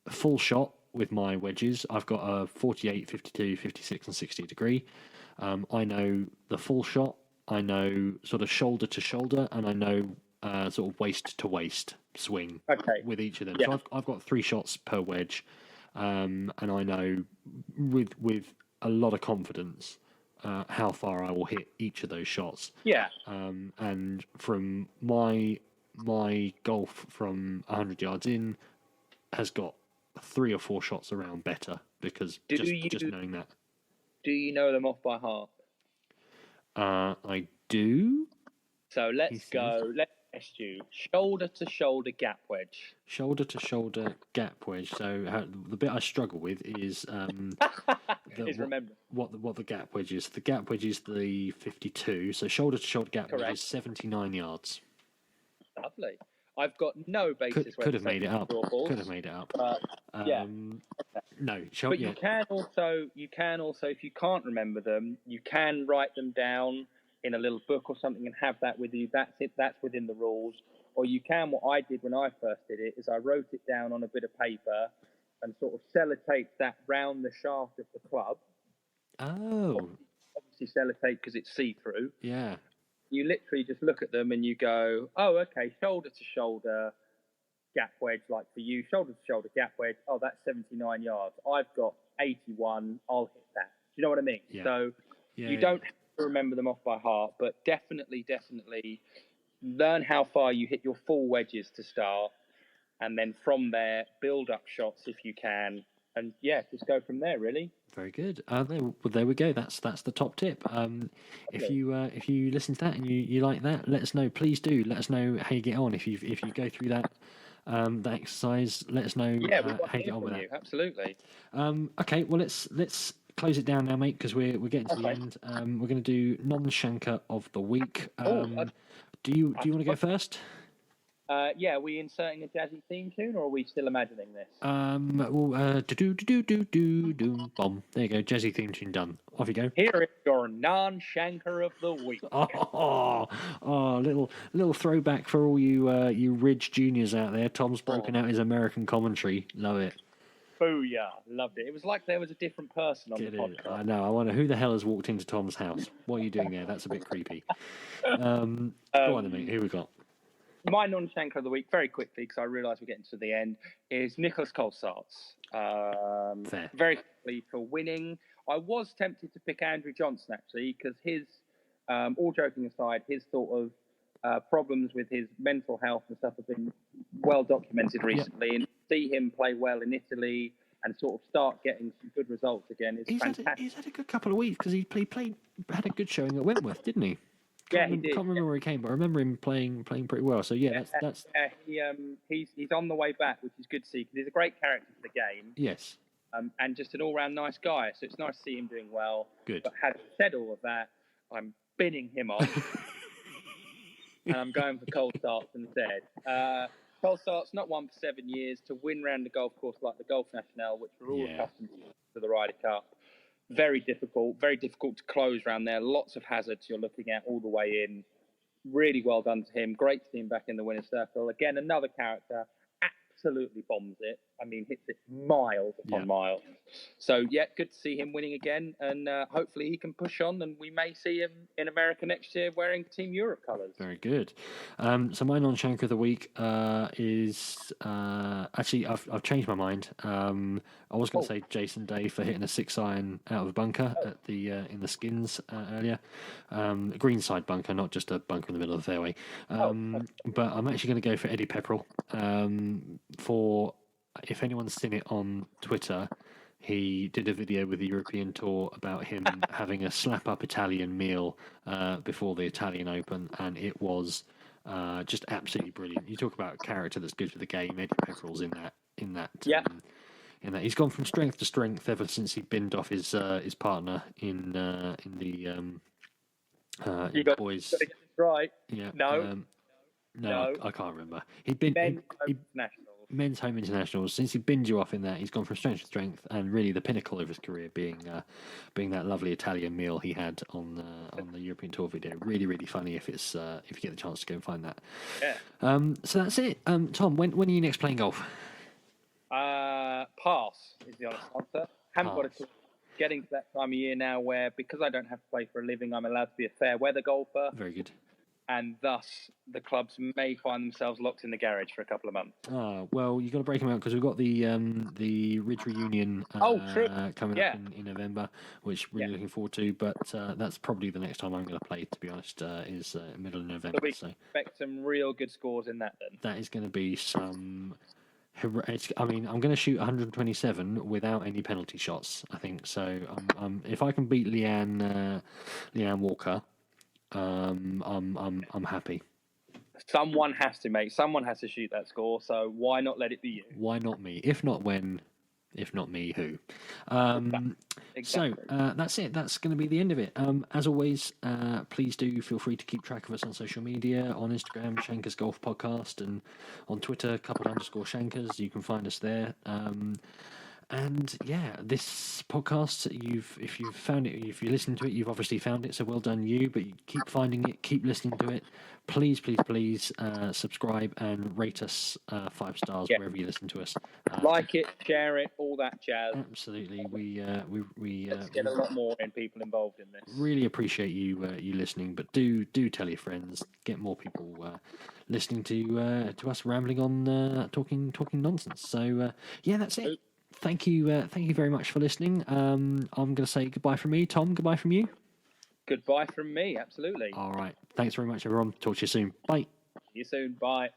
full shot with my wedges. I've got a 48, 52, 56, and 60 degree. I know the full shot. I know sort of shoulder to shoulder, and I know sort of waist to waist swing with each of them. So I've got 3 shots per wedge, and I know with a lot of confidence how far I will hit each of those shots. Yeah. And from my golf from 100 yards in has got 3 or 4 shots around better because just knowing that. Do you know them off by heart? I do. So let's go. Let's test you. Shoulder to shoulder gap wedge. Shoulder to shoulder gap wedge. So the bit I struggle with is remember what the gap wedge is. The gap wedge is the 52. So shoulder to shoulder gap wedge is 79 yards. Lovely. I've got no basis. Could have made it up. Could have made it up. Yeah. No. But you can also, if you can't remember them, you can write them down in a little book or something and have that with you. That's it. That's within the rules. Or you can. What I did when I first did it is I wrote it down on a bit of paper and sort of sellotaped that round the shaft of the club. Oh. Obviously sellotape because it's see-through. Yeah. You literally just look at them and you go, oh, okay, shoulder to shoulder gap wedge, like for you, shoulder to shoulder gap wedge. Oh, that's 79 yards. I've got 81. I'll hit that. Do you know what I mean? Yeah. So you don't have to remember them off by heart, but definitely learn how far you hit your full wedges to start. And then from there, build up shots if you can. And just go from there, really. Very good. There we go. That's the top tip. If you listen to that and you like that, let us know. Please do let us know how you get on. If you go through that exercise, let us know how you get on with that. Absolutely. Okay. Well, let's close it down now, mate, because we're getting to the end. We're going to do non-shanker of the week. Do you want to go first? Are we inserting a jazzy theme tune, or are we still imagining this? Bomb. There you go, jazzy theme tune done. Off you go. Here is your non-shanker of the week. Little throwback for all you Ridge juniors out there. Tom's broken out his American commentary. Love it. Booyah. Loved it. It was like there was a different person on the podcast. I know. I wonder who the hell has walked into Tom's house. What are you doing there? That's a bit creepy. Go on then, mate. Who we got? My non-shanker of the week, very quickly, because I realise we're getting to the end, is Nicholas Colsaerts. Very quickly for winning. I was tempted to pick Andrew Johnson, actually, because his, all joking aside, his sort of problems with his mental health and stuff have been well documented recently. And to see him play well in Italy and sort of start getting some good results again is fantastic. He's had a good couple of weeks because he had a good showing at Wentworth, didn't he? Yeah, he did. Can't remember where he came, but I remember him playing pretty well. So yeah, that's He's on the way back, which is good to see because he's a great character for the game. yes, and just an all-round nice guy. So it's nice to see him doing well. good. But having said all of that, I'm binning him off, and I'm going for cold starts instead. Cold starts not won for 7 years to win round the golf course like the Golf National, which we're all accustomed to the Ryder Cup. Very difficult to close round there. Lots of hazards you're looking at all the way in. Really well done to him. Great to see him back in the winner's circle. Again, another character. Absolutely bombs it. I mean, hits it miles upon miles. So, yeah, good to see him winning again. And hopefully he can push on and we may see him in America next year wearing Team Europe colours. Very good. So my non-shanker of the week is... actually, I've changed my mind. I was going to say Jason Day for hitting a 6-iron out of a bunker at the in the Skins earlier. Greenside bunker, not just a bunker in the middle of the fairway. But I'm actually going to go for Eddie Pepperell. For if anyone's seen it on Twitter, he did a video with the European Tour about him having a slap-up Italian meal before the Italian Open, and it was just absolutely brilliant. You talk about a character that's good for the game. Eddie Pepperell's in that. He's gone from strength to strength ever since he binned off his partner in the boys. Right? Yeah. No, I can't remember. He'd been men's home internationals. Since he binned you off in that, he's gone from strength to strength, and really the pinnacle of his career being that lovely Italian meal he had on the European Tour video. Really, really funny if you get the chance to go and find that. Yeah. So that's it. Tom, when are you next playing golf? Pass is the honest answer. Haven't got it. Getting to that time of year now where, because I don't have to play for a living, I'm allowed to be a fair weather golfer. Very good. And thus, the clubs may find themselves locked in the garage for a couple of months. Well, you've got to break them out because we've got the Ridge Reunion coming up in November, which we're really looking forward to. But that's probably the next time I'm going to play, to be honest, is middle of November. So we expect some real good scores in that then. That is going to be some... I mean, I'm going to shoot 127 without any penalty shots, I think. So if I can beat Leanne Walker... I'm happy. Someone has to shoot that score, so why not let it be you? Why not me? If not when, if not me, who? Exactly. So that's it. That's going to be the end of it. As always, please do feel free to keep track of us on social media, on Instagram, Shankers Golf Podcast, and on Twitter, _Shankers. You can find us there. And yeah, this podcast, if you've found it, if you listen to it, you've obviously found it. So well done, you. But you keep finding it, keep listening to it. Please, subscribe and rate us 5 stars wherever you listen to us. Like it, share it, all that jazz. Absolutely, we Let's get a lot more people involved in this. Really appreciate you listening, but do tell your friends, get more people listening to us rambling on, talking nonsense. So yeah, that's it. Thank you very much for listening. I'm going to say goodbye from me. Tom, goodbye from you. Goodbye from me, absolutely. All right. Thanks very much, everyone. Talk to you soon. Bye. See you soon. Bye.